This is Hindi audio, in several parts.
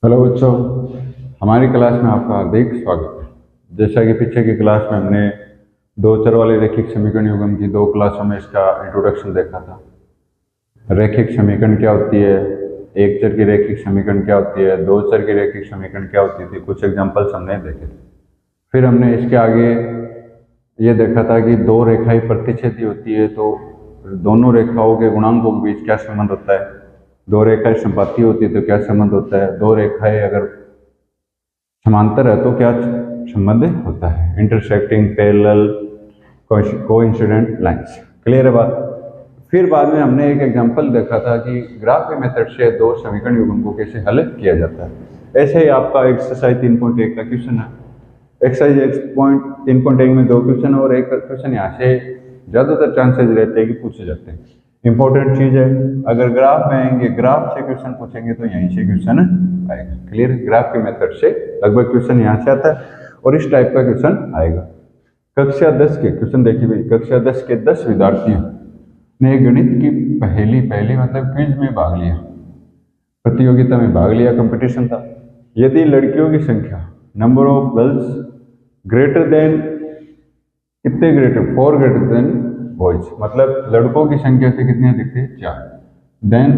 हेलो बच्चों, हमारी क्लास में आपका हार्दिक स्वागत है। जैसा कि पीछे की क्लास में हमने दो चर वाले रैखिक समीकरण युग्म की दो क्लासों में इसका इंट्रोडक्शन देखा था। रैखिक समीकरण क्या होती है, एक चर की रैखिक समीकरण क्या होती है, दो चर की रैखिक समीकरण क्या होती थी, कुछ एग्जाम्पल्स हमने देखे थे। फिर हमने इसके आगे ये देखा था कि दो रेखाएं प्रतिच्छेदी होती है तो दोनों रेखाओं के गुणांकों के बीच क्या संबंध होता है। दो रेखाएं समपाती होती है तो क्या संबंध होता है। दो रेखाएं अगर समांतर है तो क्या संबंध होता है। Intersecting parallel coincident lines. Clear है बात। फिर बाद में हमने एक एग्जांपल देखा था कि ग्राफ के मेथड से दो समीकरण युग्म को कैसे हल किया जाता है। ऐसे ही आपका एक्सरसाइज 3.1 का क्वेश्चन है। एक्सरसाइज 3.1 में दो क्वेश्चन और एक क्वेश्चन यहाँ से ज़्यादातर चांसेस रहते हैं कि पूछे जाते हैं। इंपॉर्टेंट चीज़ है, अगर ग्राफ में आएंगे, ग्राफ से क्वेश्चन पूछेंगे तो यहीं से क्वेश्चन आएगा। क्लियर। ग्राफ के मेथड से लगभग क्वेश्चन यहाँ से आता है और इस टाइप का क्वेश्चन आएगा। कक्षा 10 के क्वेश्चन देखिए भाई। कक्षा 10 के 10 विद्यार्थियों ने गणित की पहली मतलब क्विज में भाग लिया, प्रतियोगिता में भाग लिया, कंपटीशन था। यदि लड़कियों की संख्या number of girls greater than कितने ग्रेटर 4 ग्रेटर देन बॉयज, मतलब लड़कों की संख्या से कितने अधिक थे 4। देन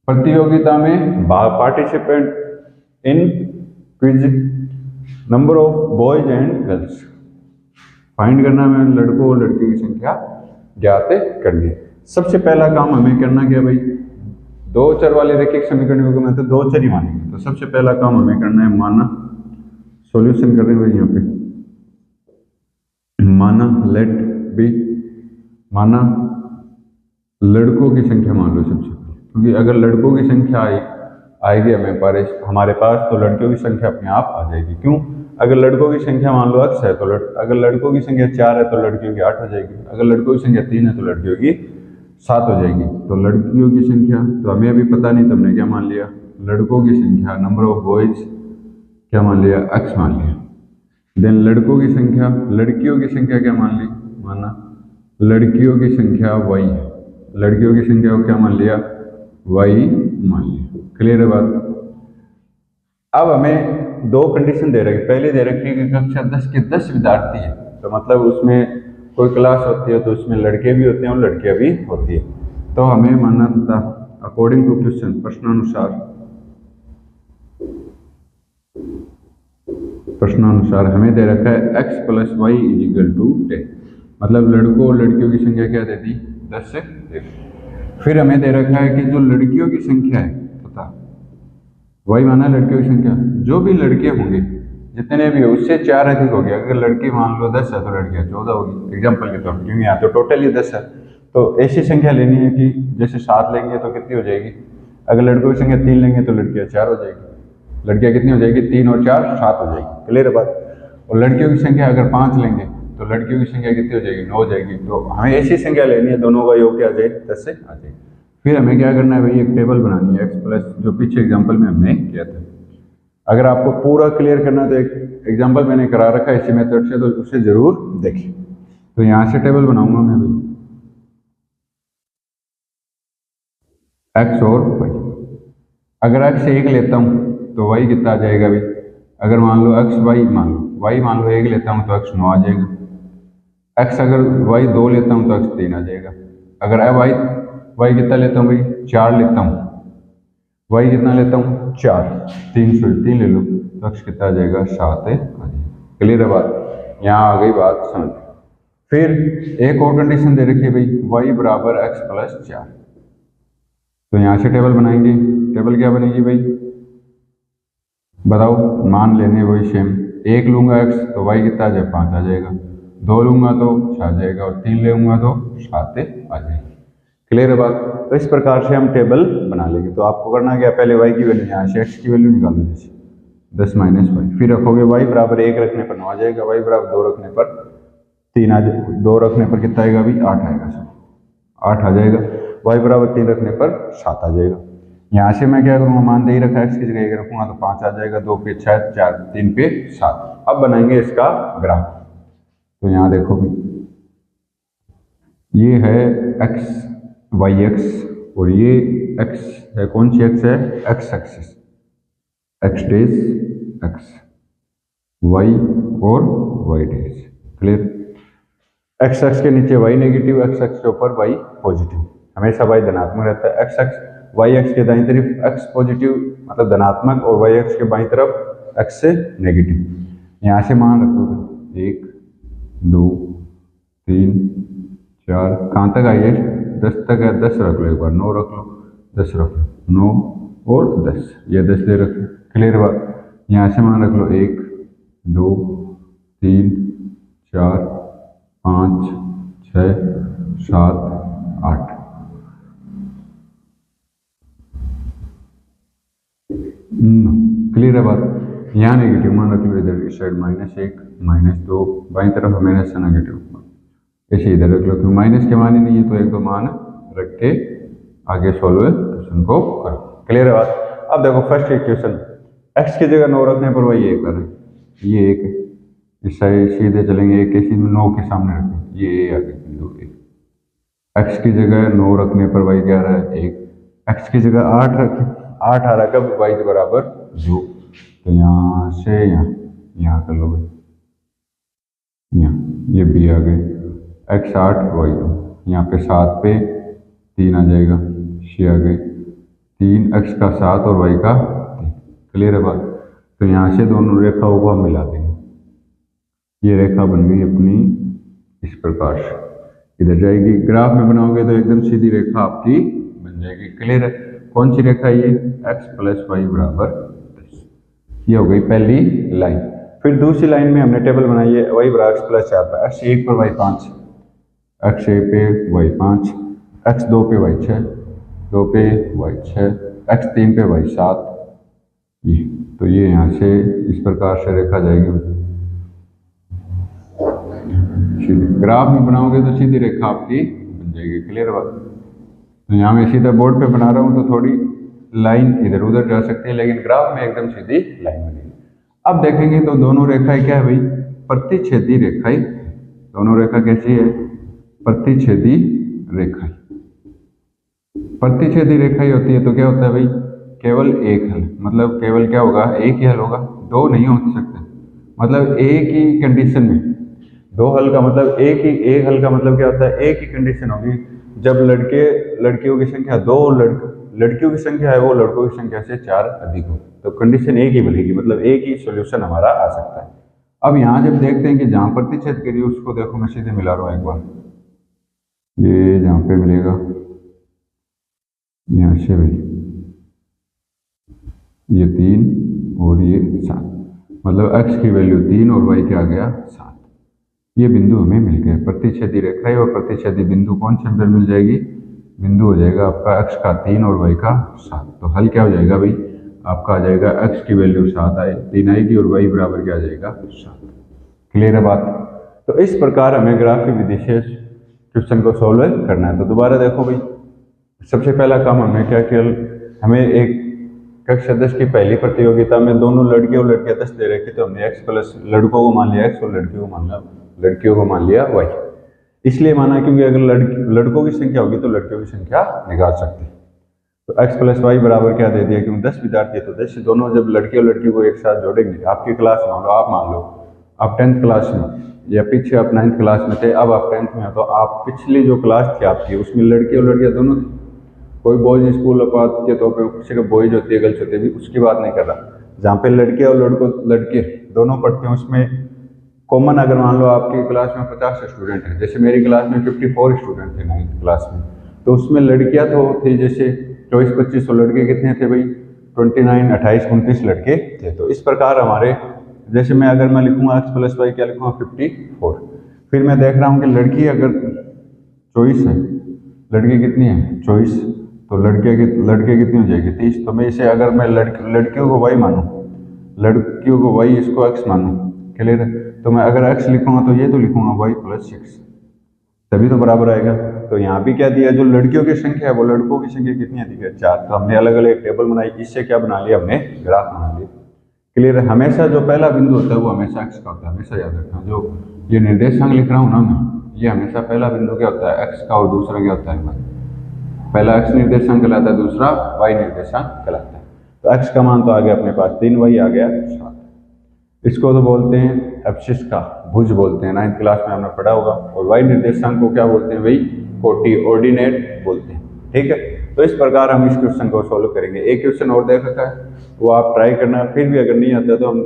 प्रतियोगिता में participant in quiz number of boys and girls, find करना है लड़कों और लड़कियों की संख्या ज्ञात करनी। सबसे पहला काम हमें करना क्या भाई, दो चर वाले रैखिक समीकरण युग्म में तो दो चर ही मानेंगे। तो सबसे पहला काम हमें करना है माना, सॉल्यूशन कर रहे हैं भाई यहाँ पे। माना लेट बी, माना लड़कों की संख्या मान लो सबसे पहले, क्योंकि अगर लड़कों की संख्या आएगी हमारे पास तो लड़कियों की संख्या अपने आप आ जाएगी। क्यों? अगर लड़कों की संख्या मान लो x है तो अगर लड़कों की संख्या 4 है तो लड़कियों की 8 हो जाएगी। अगर लड़कों की संख्या 3 है तो लड़कियों की 7 हो जाएगी। तो लड़कियों की संख्या तो हमें अभी पता नहीं, तुमने क्या मान लिया, लड़कों की संख्या नंबर ऑफ बॉयज क्या मान लिया, x मान लिया। देन लड़कों की संख्या, लड़कियों की संख्या क्या मान ली, माना लड़कियों की संख्या y है, लड़कियों की संख्या को क्या मान लिया, y मान लिया। क्लियर है बात। अब हमें दो कंडीशन दे रखी, पहले दे रखी है कि कक्षा 10 के 10 विद्यार्थी है, तो मतलब उसमें कोई क्लास होती है तो उसमें लड़के भी होते हैं और लड़कियां भी होती है। तो हमें मानना था अकॉर्डिंग टू क्वेश्चन, प्रश्नानुसार हमें दे रखा है x plus Y is equal to 10, मतलब लड़कों और लड़कियों की संख्या क्या दे दी, 10 से 10। फिर हमें दे रखा है कि जो लड़कियों की संख्या है पता, वही माना लड़कियों की संख्या, जो भी लड़के होंगे जितने भी हो उससे 4 अधिक हो गया। अगर लड़की मान लो 10 है तो लड़कियां 14 होगी एग्जाम्पल के तौर पर, क्योंकि यहाँ तो टोटल ही 10 है। तो ऐसी संख्या लेनी है कि जैसे 7 लेंगे तो कितनी हो जाएगी, अगर लड़कों की संख्या 3 लेंगे तो लड़कियां 4 हो जाएगी। लड़कियां कितनी हो जाएगी, 3 और 4 7 हो जाएगी। क्लियर बात। और लड़कियों की संख्या अगर 5 लेंगे तो लड़कियों की संख्या कितनी हो जाएगी, 9 हो जाएगी। तो हमें ऐसी संख्या लेनी है दोनों का योग क्या आ जाए, 10 से आ जाए। फिर हमें क्या करना है भाई, एक टेबल बनानी है एक्स प्लस, जो पीछे एग्जाम्पल में हमने किया था। अगर आपको पूरा क्लियर करना है तो एक एग्जाम्पल मैंने करा रखा है इसी मेथड से, तो उसे जरूर देखें। तो यहाँ से टेबल बनाऊंगा मैं भाई, एक्स और वाई। अगर एक्स 1 लेता हूँ तो वाई कितना आ जाएगा भाई, अगर मान लो एक्स वाई मान लो, वाई मान लो 1 लेता हूँ तो एक्स 9 आ जाएगा। एक्स अगर वाई 2 लेता हूँ तो एक्स 3 आ जाएगा। अगर वाई वाई कितना लेता हूँ भाई, 4 लेता हूँ, वाई कितना लेता हूँ 4, 3 ले लो तो एक्स कितना आ जाएगा, 7 आ जाएगा। क्लियर है बात, यहाँ आ गई बात समझ। फिर एक और कंडीशन दे रखी है भाई, वाई बराबर एक्स प्लस 4। तो यहाँ से टेबल बनाएंगे, टेबल क्या बनेगी भाई बताओ, मान लेने वही सेम। 1 लूंगा एक्स तो वाई कितना आ जाएगा, 5 आ जाएगा। 2 लूंगा तो 6 आ जाएगा और 3 लूंगा तो 7 आ जाएगा। क्लियर है बात। तो इस प्रकार से हम टेबल बना लेंगे। तो आपको करना क्या, पहले वाई की वैल्यू यहाँ से एक्स की वैल्यू निकालो, जैसे 10 माइनस वाई, फिर रखोगे वाई बराबर 1 रखने पर 9 आ जाएगा, वाई बराबर 2 रखने पर 3 आ जाएगा, 2 रखने पर कितना आएगा अभी 8 आएगा, सर 8 आ जाएगा। वाई बराबर 3 रखने पर 7 आ जाएगा। यहाँ से मैं क्या करूँगा, मान दे ही रखा एक्स की जगह 1 रखूंगा तो 5 आ जाएगा, 2 पे 6 4, 3 पे 7। अब बनाएंगे इसका ग्राफ। तो यहाँ देखो भाई, ये है एक्स वाई एक्स और ये एक्स है, कौन सी एक्स है, एक्स एक्सिस। एक्स डेज एक्स, वाई और वाई डेज। क्लियर। एक्स एक्स के नीचे वाई नेगेटिव, एक्स एक्स के ऊपर वाई पॉजिटिव, हमेशा वाई धनात्मक रहता है। एक्स एक्स वाई एक्स के दाईं तरफ एक्स पॉजिटिव मतलब धनात्मक और वाई एक्स के बाईं तरफ एक्स से नेगेटिव। यहाँ से मान रखोगे 1 2 3 4, कहाँ तक आई है 10 तक है, 10 रख लो, एक बार 9 रख लो, 10 रख लो, 9 और 10, ये 10 दे रखो। क्लियर बात। यहाँ से मान रख लो 1 2 3 4 5 6 7 8। क्लियर है बात। यहाँ नेगेटिव मान रख लो, इधर इस साइड -1 -2, बाई तरफ हमेशा नेगेटिव, ऐसे इधर रख लो, क्योंकि माइनस के मान ही नहीं है तो एक दो मान रख के आगे सॉल्व क्वेश्चन को करो। क्लियर है बात। अब देखो फर्स्ट इक्वेशन, एक्स की जगह 9 रखने पर वही 1 है, ये 1 है, इस साइड सीधे चलेंगे, एक के 9 के सामने रखें, ये ए आ गया बिंदु 1। एक्स की जगह 9 रखने पर वाई क्या आ रहा है 1, एक्स की जगह 8 रखें, 8 आ रहा है कब वाई के बराबर 2, तो यहाँ से यहाँ कर लो भाई, यहाँ ये बी आ गए, एक्स 8 वाई 2, यहाँ पे 7 पे 3 आ जाएगा, 6 आ गए, 3 एक्स का 7 और वाई का 3। क्लियर है बात। तो यहाँ से दोनों रेखाओं को हम मिला देंगे, ये रेखा बन गई अपनी इस प्रकार से, इधर जाएगी, ग्राफ में बनाओगे तो एकदम सीधी रेखा आपकी बन जाएगी। क्लियर है। कौन सी रेखा ये, एक्स प्लस वाई बराबर 10, ये हो गई पहली लाइन। फिर दूसरी लाइन में हमने टेबल बनाई है, वाई बराबर एक्स प्लस 4 एक्स 1 पर वाई 5, एक्स 1 पे वाई 5, एक्स 2 पे वाई 6, 2 पे वाई 6, एक्स 3 पे वाई 7, ये तो ये यहाँ से इस प्रकार से रेखा जाएगी। ग्राफ में बनाओगे तो सीधी रेखा आपकी बन जाएगी। क्लियर बात। तो यहाँ मैं सीधा बोर्ड पे बना रहा हूँ तो थोड़ी लाइन इधर उधर जा सकती है, लेकिन ग्राफ में एकदम सीधी लाइन बनेगी। अब देखेंगे तो दोनों रेखाएं क्या है भाई, प्रतिच्छेदी रेखाएं। दोनों रेखा कैसी है, प्रतिच्छेदी रेखाएं। प्रतिच्छेदी रेखाएं होती है तो क्या होता है भाई, केवल एक हल, मतलब केवल क्या होगा, एक ही हल होगा, दो नहीं हो सकते। मतलब एक ही कंडीशन में दो हल का मतलब एक हल का मतलब क्या होता है, एक ही कंडीशन होगी जब लड़कियों की संख्या 2 और लड़कियों की संख्या है वो लड़कों की संख्या से 4 अधिक हो, तो कंडीशन एक ही बनेगी, मतलब एक ही सॉल्यूशन हमारा आ सकता है। अब यहाँ जब देखते हैं कि जहाँ प्रतिच्छेद करिए उसको देखो, मैं सीधे मिला रहा हूँ एक बार, ये जहाँ पे मिलेगा यहाँ से भाई ये 3 और ये 7, मतलब x की वैल्यू 3 और y क्या आ गया 7। ये बिंदु हमें मिल गए, प्रतिच्छेदी रेखाएं और प्रतिच्छेदी बिंदु कौन से अंदर मिल जाएगी, बिंदु हो जाएगा आपका x का 3 और y का 7। तो हल क्या हो जाएगा भाई, आपका आ जाएगा x की वैल्यू 3 आएगी और y बराबर क्या आ जाएगा 7। क्लियर है बात। तो इस प्रकार हमें ग्राफ की विधि से क्वेश्चन को सॉल्व करना है। तो दोबारा देखो भाई, सबसे पहला काम हमें क्या किया, हमें एक कक्षा 10 की पहली प्रतियोगिता में दोनों लड़के और लड़कियां 10 दे रहे थे, तो हमने x प्लस लड़कों को मान लिया x और लड़कियों को मान लिया y। इसलिए माना क्योंकि अगर लड़कों की संख्या होगी तो लड़कियों की संख्या निकाल सकते हैं। तो x प्लस वाई बराबर क्या दे दिया, क्योंकि 10 विद्यार्थी है तो 10 दोनों जब लड़के और लड़की को एक साथ जोड़ेंगे, आपकी क्लास मान लो, आप मान लो आप 10th क्लास में या पीछे आप 9th क्लास में थे, अब आप 10th में हो, तो आप पिछली जो क्लास थी आपकी उसमें लड़के और लड़कियां दोनों थी। कोई बॉयज स्कूल बात के तौर पे सिर्फ बॉयज होती है, गर्ल्स होती है, भी उसकी बात नहीं कर रहा। जहाँ पे लड़के और लड़के दोनों पढ़ते हैं उसमें कॉमन अगर मान लो आपकी क्लास में 50 स्टूडेंट हैं, जैसे मेरी क्लास में 54 स्टूडेंट थे 9th क्लास में, तो उसमें लड़कियां तो थी जैसे 24-25, और लड़के कितने थे भाई 29, 28, 29 लड़के थे। तो इस प्रकार हमारे जैसे अगर मैं लिखूंगा x प्लस वाई क्या लिखूंगा 54, फिर मैं देख रहा हूँ कि लड़की अगर 24 है, लड़की कितनी है 24, तो लड़के कितनी हो जाएगी 30। तो मैं इसे अगर मैं लड़कियों को y मानूं, लड़कियों को y इसको x मानूं, क्लियर है, तो मैं अगर x लिखूंगा तो ये तो लिखूंगा y प्लस 6, तभी तो बराबर आएगा। तो यहाँ भी क्या दिया, जो लड़कियों की संख्या है वो लड़कों की संख्या कितनी अधिक है 4। तो हमने अलग अलग टेबल बनाई, इससे क्या बना लिया हमने ग्राफ बना लिया। क्लियर है। हमेशा जो पहला बिंदु होता है वो हमेशा x का होता है, हमेशा याद रखना। जो ये निर्देशांक लिख रहा हूँ ना मैं, ये हमेशा पहला बिंदु क्या होता है x का और दूसरा क्या होता है y। पहला x निर्देशांक कहलाता है, दूसरा y निर्देशांक कहलाता है। तो तो x का मान तो आ गया अपने पास 3y आ गया 7। इसको तो बोलते हैं एब्सिस का भुज बोलते हैं, 9th क्लास में हमने पढ़ा होगा। और y निर्देशांक को क्या बोलते हैं भाई, कोऑर्डिनेट बोलते हैं। ठीक है, तो इस प्रकार हम इस क्वेश्चन को सोल्व करेंगे। एक क्वेश्चन और दे रखा है, वो आप ट्राई करना, फिर भी अगर नहीं आता तो हम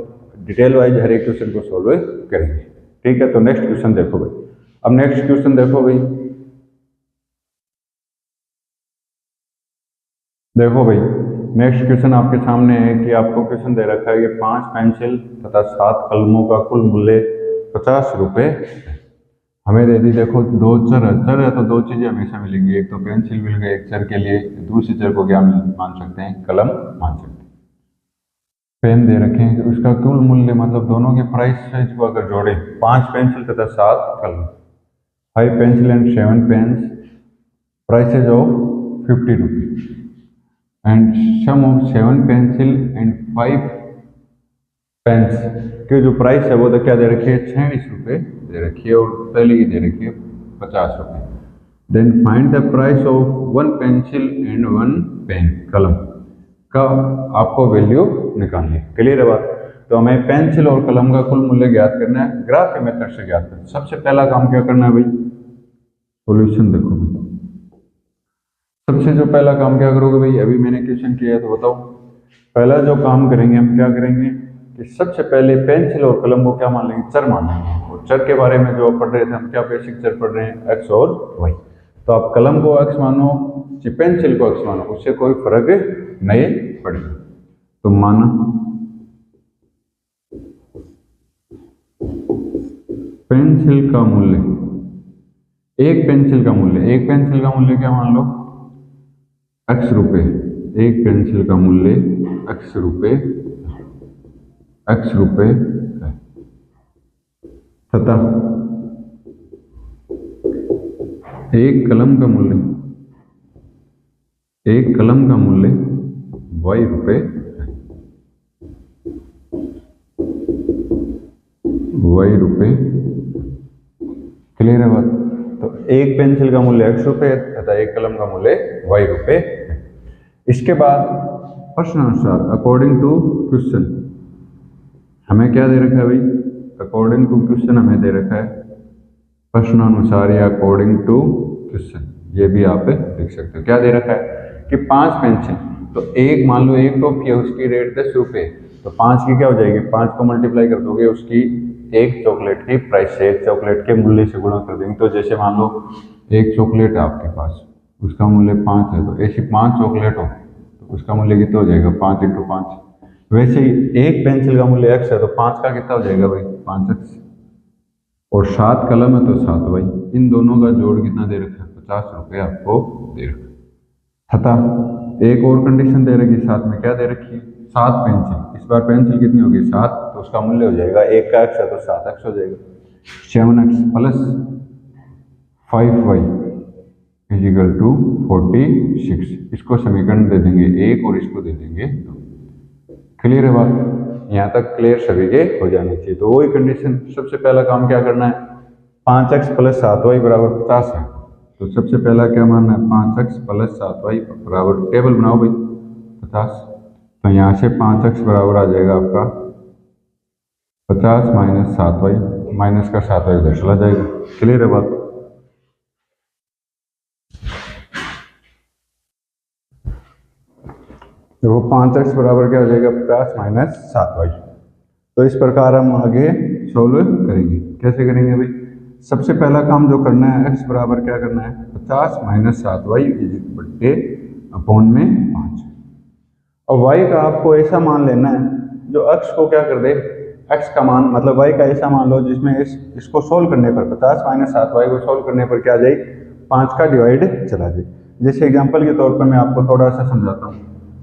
डिटेल वाइज हर एक क्वेश्चन को सोल्व करेंगे। ठीक है, तो नेक्स्ट क्वेश्चन देखो भाई। अब नेक्स्ट क्वेश्चन देखो भाई, देखो भाई नेक्स्ट क्वेश्चन आपके सामने है कि आपको क्वेश्चन दे रखा है कि 5 पेंसिल तथा 7 कलमों का कुल मूल्य 50 रुपये हमें दे दी। देखो दो चर है तो दो चीजें हमेशा मिलेंगी, एक तो पेंसिल मिल गई एक चर के लिए, दूसरी चर को क्या मान सकते हैं, कलम मान सकते हैं। पेन दे रखे हैं, उसका कुल मूल्य मतलब दोनों के प्राइस को अगर जोड़े, 5 पेंसिल तथा 7 कलम, 5 pencil and 7 pens, prices of 50 rupees and sum of 7 pencil and 5 pens के जो प्राइस है वो तो क्या दे रखी है, 46 रुपये दे रखी है, और पहले की दे रखी है 50 रुपये। Then find the price of 1 pencil and 1 pen, कलम का आपको वैल्यू निकालनी है। क्लियर है बात। तो हमें पेंसिल और कलम का कुल मूल्य ज्ञात करना है, ग्राफ के मेथड से ज्ञात करना है। सबसे पहला काम क्या करना है भाई, सॉल्यूशन देखो भाई। सबसे जो पहला काम क्या करोगे भाई, अभी मैंने क्वेश्चन किया है तो बताओ। पहला जो काम करेंगे हम क्या करेंगे कि सबसे पहले पेंसिल और कलम को क्या मान लेंगे, चर मान लेंगे। और चर के बारे में जो पढ़ रहे थे हम, क्या बेसिक चर पढ़ रहे हैं, एक्स और वाई। तो आप कलम को एक्स मानो या पेंसिल को एक्स मानो, उससे कोई फर्क नहीं पड़ेगा। तो माना पेंसिल का मूल्य, एक पेंसिल का मूल्य क्या मान लो, x रुपये, एक पेंसिल का मूल्य x रुपये तथा एक कलम का मूल्य y रुपये क्लियर है बात। तो एक पेंसिल का मूल्य x रुपये तथा एक कलम का मूल्य y रुपये। इसके बाद प्रश्नानुसार अकॉर्डिंग टू क्वेश्चन हमें क्या दे रखा है भाई, अकॉर्डिंग टू क्वेश्चन हमें दे रखा है प्रश्नानुसार या अकॉर्डिंग टू क्वेश्चन, ये भी आप देख सकते हो। क्या दे रखा है कि 5 पेंसिल, तो एक मान लो एक टॉफी है उसकी रेट 10 रुपये, तो 5 की क्या हो जाएगी, 5 को मल्टीप्लाई कर दोगे उसकी एक चॉकलेट की प्राइस से, एक चॉकलेट के मूल्य से गुणा कर देंगे। तो जैसे मान लो एक चॉकलेट है आपके पास, उसका मूल्य 5 है, तो ऐसी 5 चॉकलेट हो तो उसका मूल्य कितना हो जाएगा, 5 × 5। वैसे ही एक पेंसिल का मूल्य x है तो 5 का कितना हो जाएगा भाई, 5x। और 7 कलम है तो 7 भाई। इन दोनों का जोड़ कितना दे रखा है, 50 रुपये आपको दे रखा है। तथा एक और कंडीशन दे रखी, साथ में क्या दे रखी है, 7 पेंसिल। इस बार पेंसिल कितनी होगी, 7, तो उसका मूल्य हो जाएगा, एक का x है तो 7x हो जाएगा। 7x plus 5y = 46। इसको समीकरण दे देंगे 1 और इसको दे देंगे 2। क्लियर है बात, यहाँ तक क्लियर सभी के हो जाना चाहिए। तो वही कंडीशन, सबसे पहला काम क्या करना है, 5x + 7y = 50 है। तो सबसे पहला क्या मानना है, 5x + 7y = टेबल बनाओ भाई 50। तो यहाँ से 5x बराबर आ जाएगा आपका 50 - 7y, माइनस का 7y उधर चला जाएगा। क्लियर है बात। देखो 5x बराबर क्या हो जाएगा, 50 - 7y। तो इस प्रकार हम आगे सोल्व करेंगे। कैसे करेंगे भाई, सबसे पहला काम जो करना है, x बराबर क्या करना है, 50 - 7y / 5। और y का आपको ऐसा मान लेना है जो x को क्या कर दे, x का मान मतलब y का ऐसा मान लो जिसमें इसको सोल्व करने पर 50 - 7y को सोल्व करने पर क्या जाए, 5 का डिवाइड चला जाए। जैसे एग्जांपल के तौर पर मैं आपको थोड़ा सा समझाता हूँ।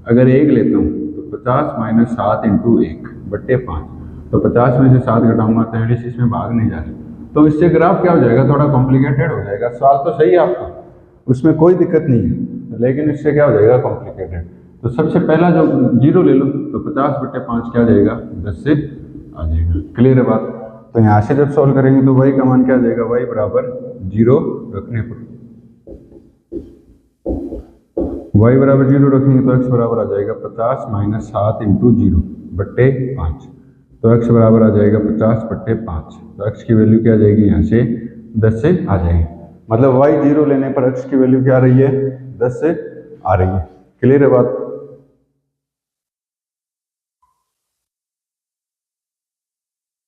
अगर 1 लेता हूँ तो 50 - 7 × 1 / 5, तो 50 में से 7 घटाऊंगा 43, इसमें भाग नहीं जा रहा, तो इससे ग्राफ क्या हो जाएगा, थोड़ा कॉम्प्लिकेटेड हो जाएगा। सवाल तो सही है आपका, उसमें कोई दिक्कत नहीं है, लेकिन इससे क्या हो जाएगा, कॉम्प्लिकेटेड। तो सबसे पहला जो 0 ले लो, तो 50/5 क्या जाएगा, 10 से आ जाएगा। क्लियर है बात। तो यहाँ से जब सॉल्व करेंगे तो y का मान क्या आ जाएगा, y = 0 रखने पर y बराबर 0 रखेंगे तो x बराबर आ जाएगा 50 माइनस 7 इंटू 0 बट्टे 5। तो x बराबर आ जाएगा 50 बट्टे 5। तो x की वैल्यू क्या आ जाएगी, यहाँ से 10 से आ जाएगी। मतलब y 0 लेने पर x की वैल्यू क्या आ रही है, 10 से आ रही है। क्लियर है बात।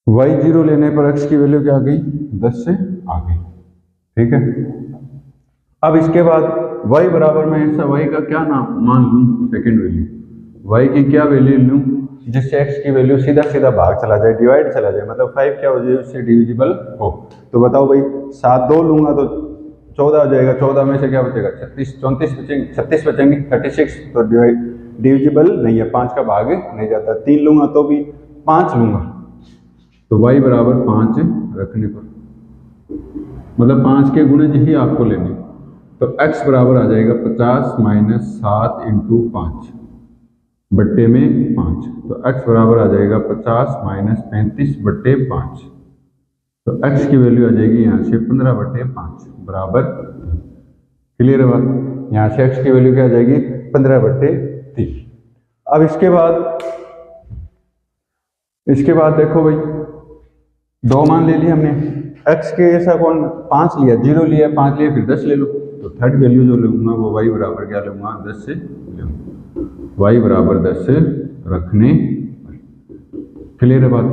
y 0 लेने पर x की वैल्यू क्या आ गई, 10 से आ गई। ठीक है। अब इसके बाद y बराबर में ऐसा y का क्या नाम मान लूं, सेकंड वैल्यू, y की क्या वैल्यू लूं जिससे x की वैल्यू सीधा सीधा भाग चला जाए, डिवाइड चला जाए, मतलब 5 क्या हो जाए उससे डिविजिबल हो। तो बताओ भाई, 7 2 लूंगा तो 14 हो जाएगा, 14 में से क्या बचेगा, 36 34 बचेंगे, 36 बचेंगे, 36 तो डिविजिबल नहीं है, 5 का भाग नहीं जाता। 3 लूंगा तो भी 5 लूंगा तो y बराबर 5 रखने पर, मतलब 5 के गुणे ही आपको लेने, तो x बराबर आ जाएगा 50 माइनस 7 इंटू 5 बट्टे में 5। तो x बराबर आ जाएगा 50 माइनस 35 बट्टे 5। तो x की वैल्यू आ जाएगी यहाँ से 15 बट्टे 5 बराबर। क्लियर है बात। यहाँ से x की वैल्यू क्या आ जाएगी, 15 बट्टे 3। अब इसके बाद देखो भाई, 2 मान ले लिए हमने, x के ऐसा कौन 5 लिया, 0 लिया, 5 लिया, फिर 10 ले लो। तो थर्ड वैल्यू जो लूंगा वो y बराबर क्या लूंगा, 10 से लूंगा, y बराबर 10 से रखने। क्लियर है बात,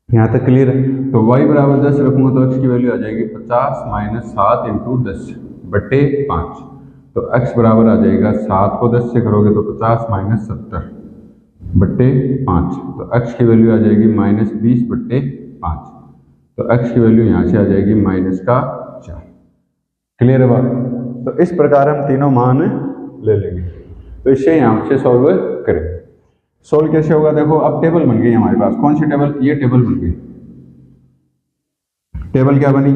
यहाँ तक क्लियर है। तो y बराबर 10 रखूंगा तो x की वैल्यू आ जाएगी 50 माइनस 7 इंटू 10 बट्टे 5। तो x बराबर आ जाएगा, 7 को 10 से करोगे तो 50 माइनस 70 बट्टे 5। तो x की वैल्यू आ जाएगी माइनस 20 बट्टे 5। तो x की वैल्यू यहाँ से आ जाएगी माइनस का 4। क्लियर है बात। तो इस प्रकार हम तीनों मान ले लेंगे। तो इससे यहाँ से सॉल्व करेंगे। सोल्व कैसे होगा, देखो अब टेबल बन गई हमारे पास। कौन सी टेबल, ये टेबल बन गई। टेबल क्या बनी,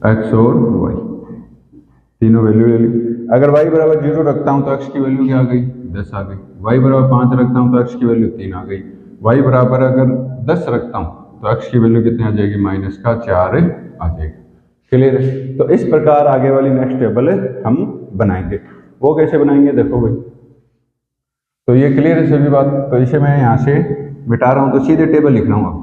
x और y, तीनों वैल्यू ले ली। अगर y बराबर 0 रखता हूं तो x की वैल्यू क्या आ गई, 10 आ गई। y बराबर 5 रखता हूं तो x की वैल्यू 3 आ गई। y बराबर अगर 10 रखता हूं तो x की वैल्यू कितनी आ जाएगी, माइनस का 4 आ जाएगी। क्लियर है। तो इस प्रकार आगे वाली नेक्स्ट टेबल हम बनाएंगे। वो कैसे बनाएंगे देखो भाई। तो ये क्लियर है सभी बात। तो इसे मैं यहाँ से मिटा रहा हूं तो सीधे टेबल लिख रहा हूँ।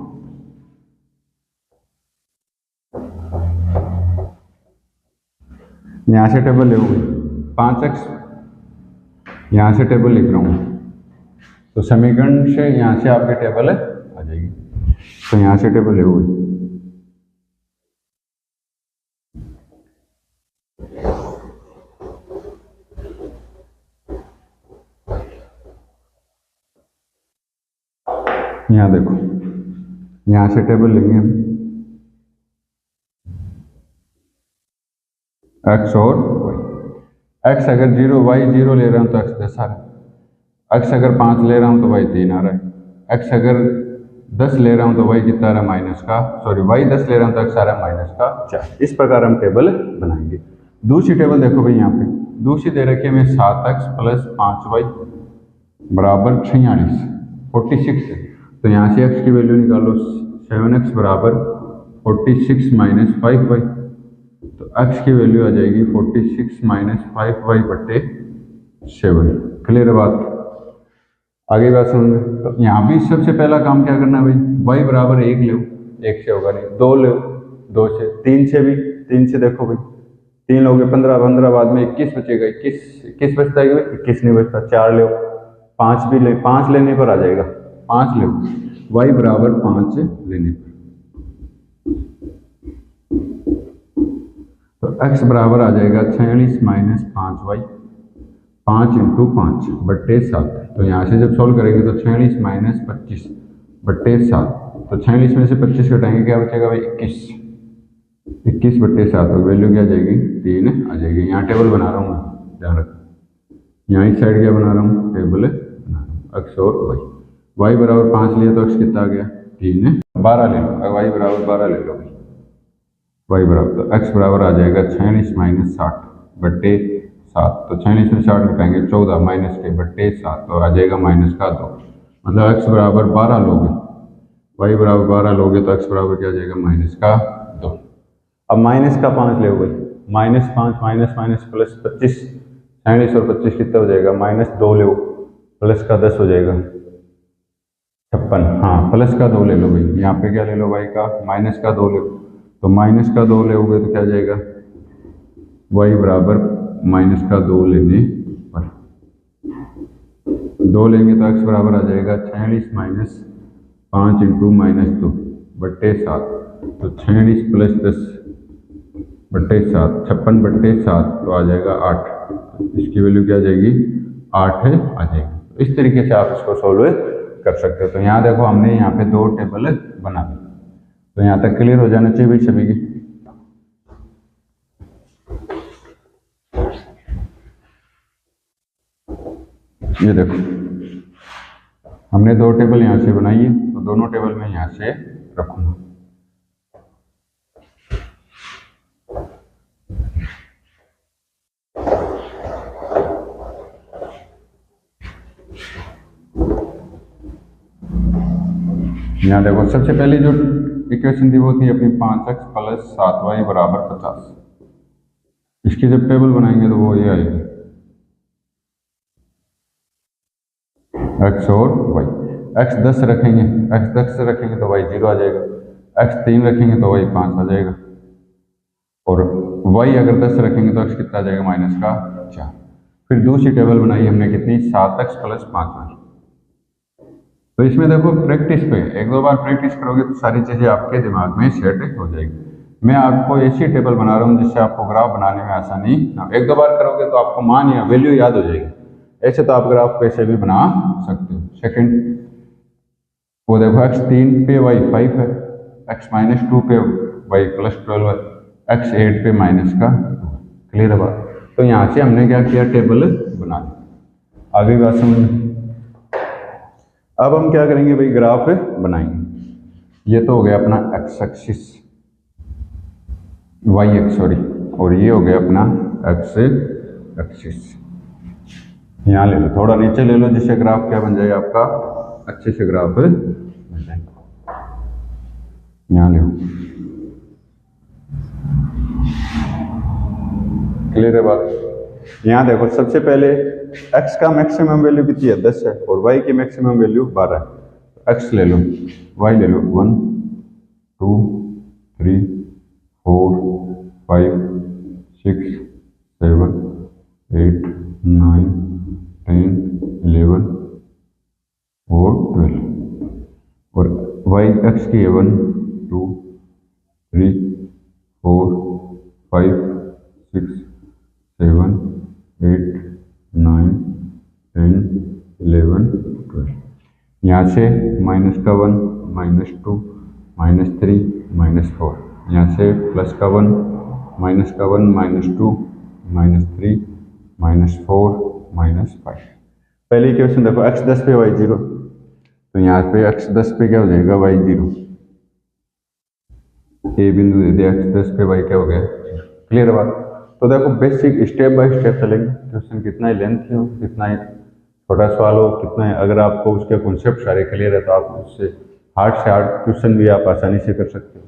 यहाँ से टेबल ले 5x, यहाँ से टेबल लिख रहा हूँ। तो समीकरण से यहाँ से आपके टेबल आ जाएगी। तो यहाँ से टेबल ले यहाँ देखो, यहाँ से टेबल लेंगे हम x और y। x अगर 0 y 0 ले रहा हूँ तो x 10 आ रहा है। x अगर 5 ले रहा हूँ तो y 3 आ रहा है। x अगर 10 ले रहा हूँ तो y कितना आ रहा है, माइनस का, सॉरी y 10 ले रहा हूँ तो x आ रहा है माइनस का 4। इस प्रकार हम टेबल बनाएंगे। दूसरी टेबल देखो भाई, यहाँ पे दूसरी दे रखी है हमें 7x प्लस 5y बराबर 46 है। तो यहाँ से x की वैल्यू निकालो, 7x बराबर 46 माइनस 5y। तो x की वैल्यू आ जाएगी 46 माइनस 5y बट्टे 7। क्लियर है बात। आगे बात समझ। तो यहाँ भी सबसे पहला काम क्या करना है भाई, y बराबर 1 लो, 1 से होगा नहीं, 2 लो, 2 से, 3 से भी, 3 से देखो भाई, 3 लोगे 15, 15 बाद में 21 बचेगा, 21 बचता है, 21 नहीं बचता, 4 लो, 5 भी ले, 5 लेने पर आ जाएगा, 5 लो, y बराबर 5 लेने पर। तो x बराबर आ जाएगा 46 माइनस 5y, 5 इंटू 5 बट्टे 7। तो यहाँ से जब सॉल्व करेंगे तो 46 माइनस 25 बट्टे 7। तो 46 में से 25 घटाएंगे, क्या बचेगा भाई, 21 बट्टे 7। तो वैल्यू क्या आ जाएगी, 3 आ जाएगी। यहाँ टेबल बना रहा हूँ मैं, ध्यान रख। यहाँ इस साइड क्या बना रहा हूँ, टेबल बना रहा हूँ, x और y बराबर 5 लिया तो x कितना आ गया, 3 12 ले लो, y बराबर 12 ले लो, y बराबर, तो x बराबर आ जाएगा 46 माइनस 60 बट्टे 7। तो 46 में 60 घटाएंगे 14 माइनस के बट्टे 7, तो आ जाएगा माइनस का 2। मतलब x बराबर 12 लोगे, y बराबर 12 लोगे तो x बराबर क्या आ जाएगा, माइनस का 2। अब माइनस का 5 ले भाई, -5 माइनस माइनस प्लस 25, 46 और 25 कितना हो जाएगा, -2 ले, प्लस का 10 हो जाएगा 56। हाँ प्लस का 2 ले लो भाई, यहाँ पे क्या ले लो भाई का, माइनस का 2 ले लो, तो माइनस का 2 लोगे तो क्या जाएगा, y बराबर माइनस का 2 लेने पर 2 लेंगे तो x बराबर आ जाएगा 46 माइनस 5 इंटू -2 बट्टे 7, तो 46 प्लस 10 बट्टे 7, 56 बट्टे 7 तो आ जाएगा 8, इसकी वैल्यू क्या आ जाएगी, 8 है आ जाएगी। तो इस तरीके से आप इसको सोल्व कर सकते हो। तो यहाँ देखो हमने यहाँ पे 2 टेबल बना दी, तो यहाँ तक क्लियर हो जाना चाहिए भाई सभी की। ये देखो हमने 2 टेबल यहाँ से बनाई है, तो दोनों टेबल में यहाँ से रखूंगा। यहाँ देखो सबसे पहले जो इक्वेशन थी वो थी अपनी 5x प्लस 7y बराबर 50। इसकी जब टेबल बनाएंगे तो वो ये आएगी x और y, x 10 रखेंगे, x 10 रखेंगे तो y 0 आ जाएगा, x 3 रखेंगे तो y 5 आ जाएगा, और y अगर 10 रखेंगे तो x कितना आ जाएगा, माइनस का 4। फिर दूसरी टेबल बनाई हमने कितनी, 7x प्लस 5y। तो इसमें देखो प्रैक्टिस पे, एक दो बार प्रैक्टिस करोगे तो सारी चीज़ें आपके दिमाग में सेट हो जाएगी। मैं आपको ऐसी टेबल बना रहा हूँ जिससे आपको ग्राफ बनाने में आसानी ना, एक दो बार करोगे तो आपको मान या वैल्यू याद हो जाएगी। ऐसे तो आप ग्राफ कैसे भी बना सकते हो। सेकंड वो देखो x 3 पे y 5 है, x -2 पे y प्लस 12 है, x 8 पे माइनस का 2। क्लियर है बात। तो यहाँ से हमने क्या किया, टेबल बना दी। आगे बात समझ। अब हम क्या करेंगे भाई, ग्राफ बनाएंगे। ये तो हो गया अपना x axis, y x sorry, और ये हो गया अपना x एक्सिस। यहाँ ले लो, थोड़ा नीचे ले लो, जिससे ग्राफ क्या बन जाएगा आपका, अच्छे से ग्राफ बन जाएगा। यहाँ ले, क्लियर है बात। यहाँ देखो सबसे पहले x का मैक्सिमम वैल्यू कितनी है, 10 है, और y की मैक्सिमम वैल्यू 12 है। x ले लो, y ले लो, 1 2 3 4 5 6 7 8 9 10 11 और 12, और y x की है 1 2 3 4 5 6 7 8 9 10 11 12। यहाँ से माइनस का 1 -2 -3 -4, यहाँ से प्लस का 1 माइनस का 1 -2 -3 -4 -5। पहली इक्वेशन देखो x 10 पे y 0, तो यहाँ पे x 10 पे क्या हो जाएगा, y 0। ए बिंदु दे दिया, x 10 पे y क्या हो गया, क्लियर बात। तो देखो बेसिक स्टेप बाय स्टेप चलेंगे। क्वेश्चन कितना ही लेंथ हो, कितना ही छोटा सवाल हो, कितना है, अगर आपको उसके कॉन्सेप्ट सारे क्लियर है तो आप उससे हार्ड से हार्ड क्वेश्चन भी आप आसानी से कर सकते हो।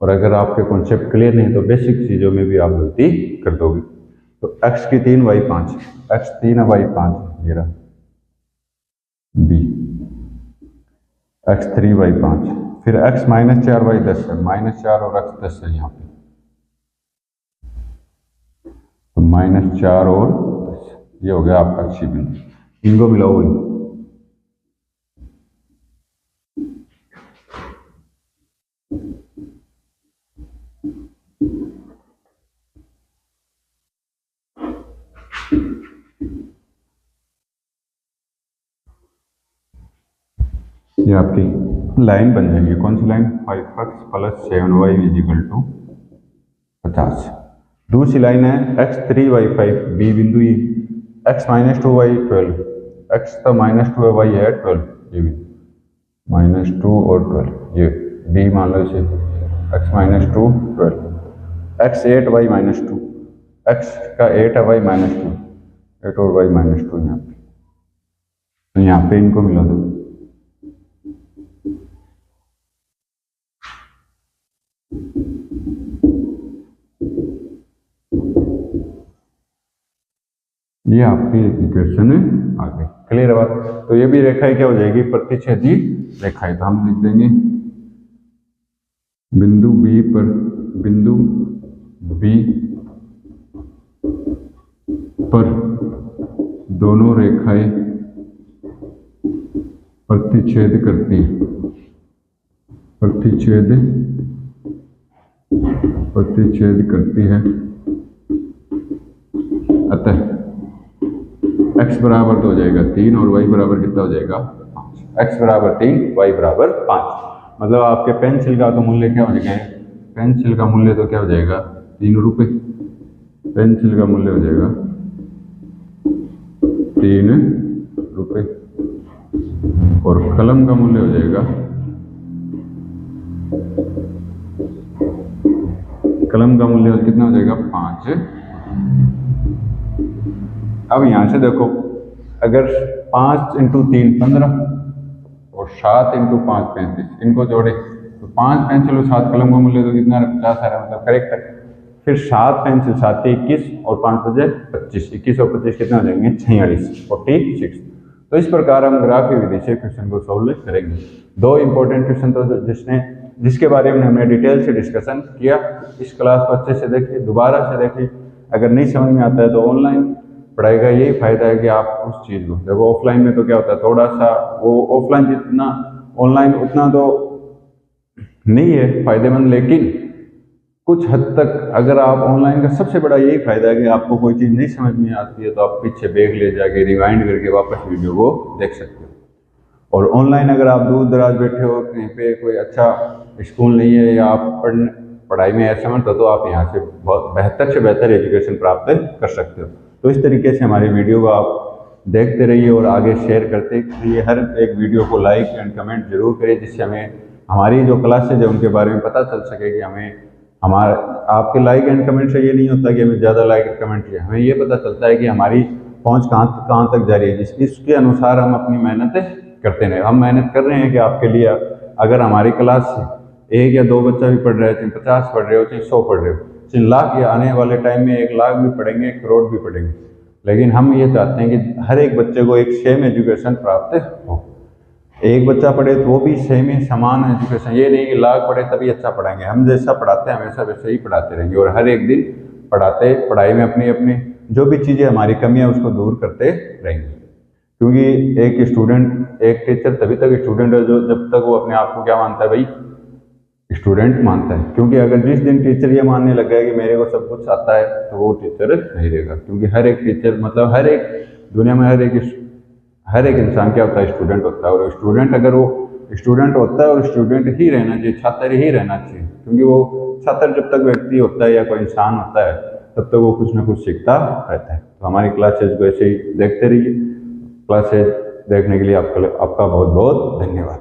और अगर आपके कॉन्सेप्ट क्लियर नहीं तो बेसिक चीज़ों में भी आप गलती कर दोगे। तो x की 3 y 5, x 3 है y 5, ये रहा b, x 3 y 5, फिर x -4 y 10 है, -4 और x 10 है यहाँ पे, तो -4 और 10, ये हो गया आपका अच्छी बिंदु। इनको मिलाओ वही, ये आपकी लाइन बन जाएगी। कौन सी लाइन, 5x प्लस 7y = 50। दूसरी लाइन है x 3 y 5, बी बिंदु, ये x -2 y 12, x तो -2 है, y है 12, ये भी -2 और 12, ये b मान लो इसे, x -2 12, x 8 y -2, x का 8 है, y -2, 8 और y -2 यहाँ पे, तो यहाँ पे इनको मिला दो। ये आपकी इक्वेशन आ गई। क्लियर है बात। तो ये भी रेखाएं क्या हो जाएगी, प्रतिच्छेदी रेखाएं। तो हम लिख देंगे बिंदु बी पर दोनों रेखाएं प्रतिच्छेद करती है। अतः x बराबर तो हो जाएगा 3 और y बराबर कितना हो जाएगा 5। x बराबर 3, y बराबर 5। मतलब आपके पेंसिल का तो मूल्य क्या हो जाएगा, पेंसिल का मूल्य तो क्या हो जाएगा 3 रुपये। पेंसिल का मूल्य हो जाएगा 3 रुपये और कलम का मूल्य हो जाएगा, कलम का मूल्य कितना हो जाएगा 5। अब यहां से देखो, अगर 5 × 3 15 और 7 × 5 35, इनको जोड़े तो 5 पेंसिल और 7 कलम का मूल्य तो कितना 50 आ रहा है, मतलब करेक्ट है। फिर 7 पेंसिल 7 21 और 5 बजे 25, 21 और 25 कितना हो जाएंगे 46, 46। तो इस प्रकार हम ग्राफी विधि से क्वेश्चन को सॉल्व करेंगे। दो इंपॉर्टेंट क्वेश्चन तो जिसके बारे में हमने डिटेल से डिस्कशन किया। इस क्लास को अच्छे से देखिए, दोबारा से देखिए। अगर नहीं समझ में आता है तो ऑनलाइन पढ़ाई का यही फायदा है कि आप उस चीज़ को देखो। ऑफलाइन में तो क्या होता है, थोड़ा सा वो ऑफलाइन जितना ऑनलाइन उतना तो नहीं है फायदेमंद, लेकिन कुछ हद तक अगर आप ऑनलाइन का सबसे बड़ा यही फायदा है कि आपको कोई चीज़ नहीं समझ में आती है तो आप पीछे बैक ले जाके रिवाइंड करके वापस वीडियो को देख सकते हो। और ऑनलाइन अगर आप दूर दराज बैठे हो, कहीं पे कोई अच्छा स्कूल नहीं है या आप पढ़ाई में असमर्थ हो, तो आप यहाँ से बहुत बेहतर से बेहतर एजुकेशन प्राप्त कर सकते हो। तो इस तरीके से हमारी वीडियो को आप देखते रहिए और आगे शेयर करते रहिए। हर एक वीडियो को लाइक एंड कमेंट जरूर करें, जिससे हमें हमारी जो क्लासेज है उनके बारे में पता चल सके कि हमारे आपके लाइक एंड कमेंट से ये नहीं होता कि हमें ज़्यादा लाइक एंड कमेंट चाहिए, हमें ये पता चलता है कि हमारी पहुँच कहाँ तक जा रही है, इसके अनुसार हम अपनी मेहनत करते रहे। हम मेहनत कर रहे हैं कि आपके लिए, अगर हमारी क्लास से 1 या 2 बच्चा भी पढ़ रहे हो, चाहे 50 पढ़ रहे हो, चाहे 100 पढ़ रहे हो, चाहे लाख, या आने वाले टाइम में 1 लाख भी पढ़ेंगे, 1 करोड़ भी पढ़ेंगे, लेकिन हम ये चाहते हैं कि हर एक बच्चे को एक सेम एजुकेशन प्राप्त हो। एक बच्चा पढ़े तो वो भी सेम ही समान एजुकेशन, ये नहीं कि लाख पढ़े तभी अच्छा पढ़ाएंगे। हम जैसा पढ़ाते हैं हमेशा वैसे ही पढ़ाते रहेंगे और हर एक दिन पढ़ाई में अपनी अपनी जो भी चीज़ें हमारी कमी है उसको दूर करते रहेंगे। क्योंकि एक स्टूडेंट, एक टीचर तभी तक स्टूडेंट है जो जब तक वो अपने आप को क्या मानता है भाई, स्टूडेंट मानता है। क्योंकि अगर जिस दिन टीचर ये मानने लग गया कि मेरे को सब कुछ आता है तो वो टीचर नहीं रहेगा। क्योंकि हर एक टीचर, मतलब हर एक दुनिया में हर एक इंसान क्या होता है, स्टूडेंट होता है। और स्टूडेंट अगर वो स्टूडेंट होता है और स्टूडेंट ही रहना चाहिए, छात्र ही रहना चाहिए। क्योंकि वो छात्र जब तक व्यक्ति होता है या कोई इंसान होता है तब तक वो कुछ ना कुछ सीखता रहता है। तो हमारी क्लासेज को ऐसे ही देखते रहिए। क्लासेज देखने के लिए आपका बहुत बहुत धन्यवाद।